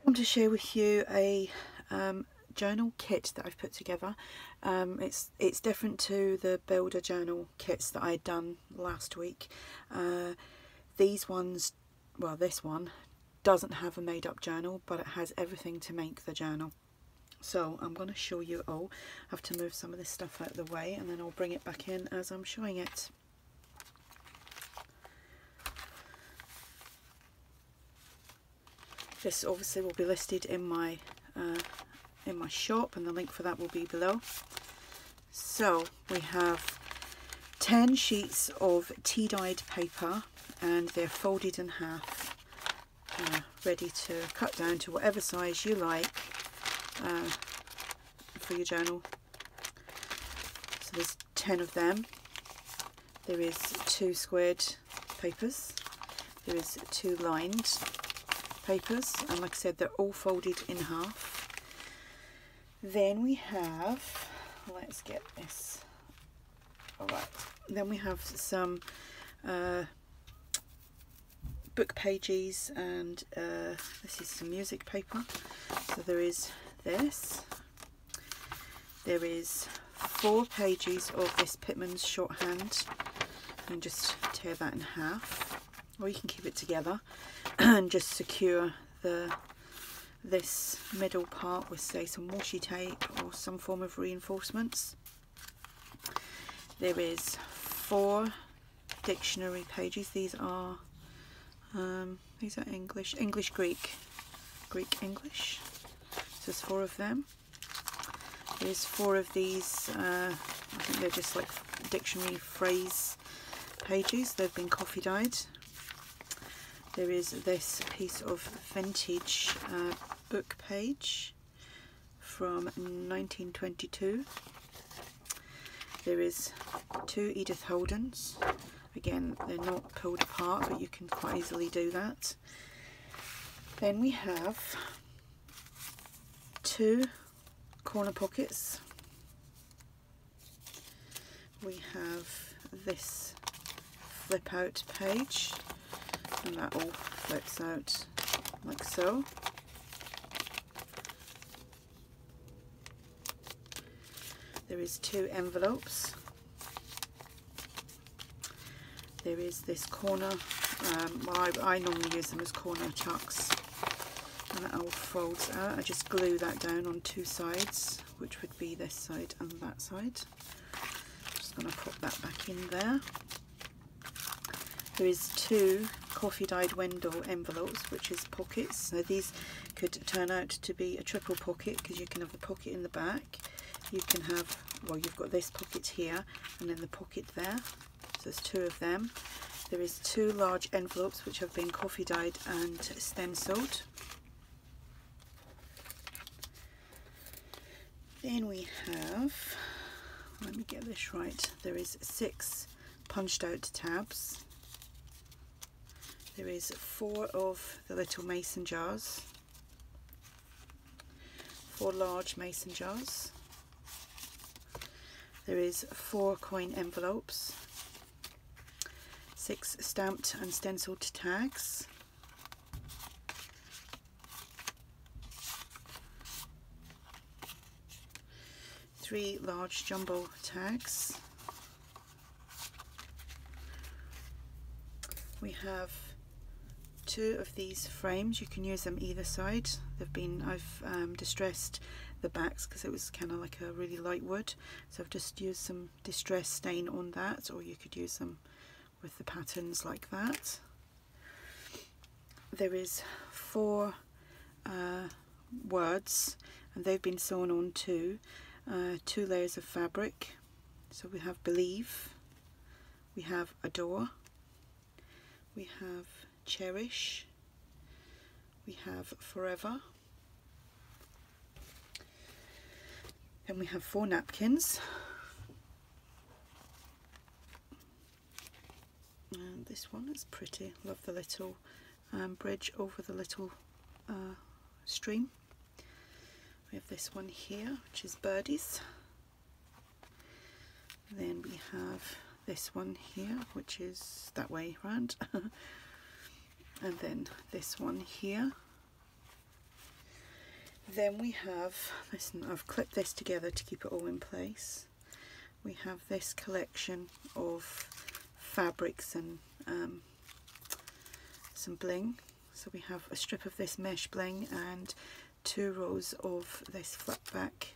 I'm to share with you a journal kit that I've put together. It's different to the builder journal kits that I'd done last week. These ones, well, this one doesn't have a made-up journal, but it has everything to make the journal. So I'm going to show you all. I have to move some of this stuff out of the way, and then I'll bring it back in as I'm showing it. This obviously will be listed in my shop, and the link for that will be below. So we have 10 sheets of tea-dyed paper, and they're folded in half, ready to cut down to whatever size you like for your journal. So there's 10 of them. There is 2 squared papers. There is 2 lined papers, and like I said, they're all folded in half. Then we have, let's get this, alright, then we have some book pages, and this is some music paper. So there is this, there is 4 pages of this Pitman's shorthand. You can just tear that in half, or you can keep it together and just secure this middle part with, say, some washi tape or some form of reinforcements. There is 4 dictionary pages. These are English, Greek, English. So there's 4 of them. There's 4 of these, I think they're just like dictionary phrase pages. They've been coffee dyed. There is this piece of vintage book page from 1922. There is 2 Edith Holdens. Again, they're not pulled apart, but you can quite easily do that. Then we have 2 corner pockets. We have this flip out page, and that all flips out like so. There is 2 envelopes. There is this corner, well, I normally use them as corner tucks, and it all folds out. I just glue that down on 2 sides, which would be this side and that side. Just going to put that back in there. There is 2 coffee dyed Wendell envelopes, which is pockets. So these could turn out to be a triple pocket, because you can have the pocket in the back. You can have, well, you've got this pocket here and then the pocket there. So there's 2 of them. There is 2 large envelopes which have been coffee dyed and stenciled. Then we have, let me get this right, there is 6 punched out tabs. There is 4 of the little mason jars, 4 large mason jars. There is 4 coin envelopes, 6 stamped and stenciled tags, 3 large jumbo tags. We have 2 of these frames. You can use them either side. I've distressed the backs because it was kind of like a really light wood, so I've just used some distress stain on that, or you could use them with the patterns like that. There is 4 words, and they've been sewn on to 2 layers of fabric. So we have believe, we have adore, we have cherish, we have forever. Then we have 4 napkins, and this one is pretty. Love the little bridge over the little stream. We have this one here, which is birdies. Then we have this one here, which is that way round. And then this one here, Then we have, listen, I've clipped this together to keep it all in place. We have this collection of fabrics and some bling. So we have a strip of this mesh bling and 2 rows of this flat back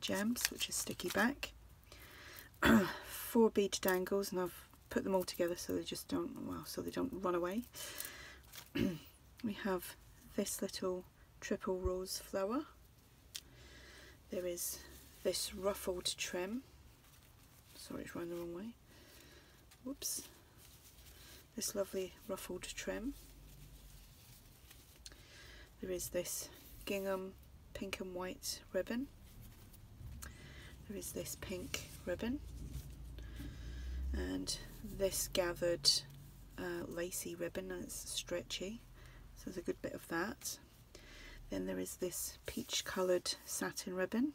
gems, which is sticky back. 4 bead dangles, and I've put them all together so they just don't, well, so they don't run away. We have this little triple rose flower. There is this ruffled trim. Sorry, it's running the wrong way. Whoops. This lovely ruffled trim. There is this gingham pink and white ribbon. There is this pink ribbon. And this gathered lacy ribbon, and it's stretchy, so there's a good bit of that. Then there is this peach coloured satin ribbon,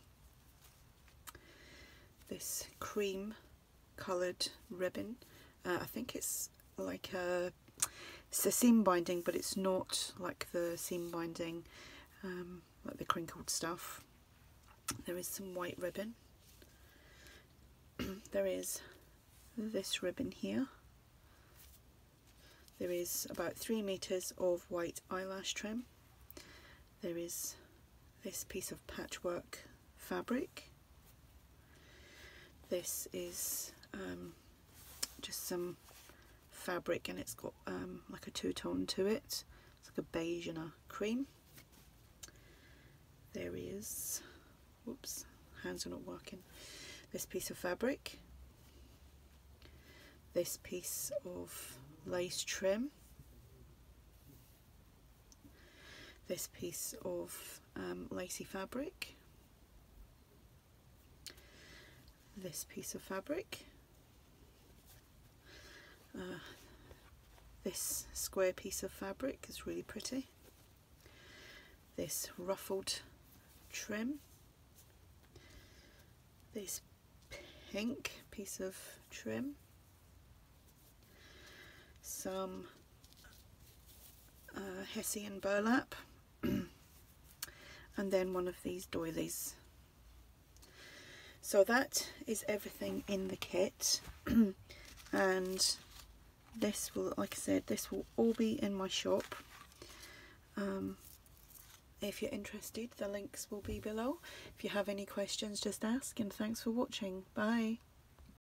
this cream coloured ribbon. I think it's like it's a seam binding, but it's not like the seam binding, like the crinkled stuff. There is some white ribbon. There is this ribbon here. There is about 3 meters of white eyelash trim. There is this piece of patchwork fabric. This is just some fabric, and it's got like a two-tone to it. It's like a beige and a cream. There is, whoops, hands are not working. This piece of fabric. This piece of lace trim. This piece of lacy fabric. This piece of fabric. This square piece of fabric is really pretty. This ruffled trim. This pink piece of trim. Some Hessian burlap, and then one of these doilies. So that is everything in the kit. And this will, like I said, this will all be in my shop. If you're interested, the links will be below. If you have any questions, just ask, and thanks for watching. Bye.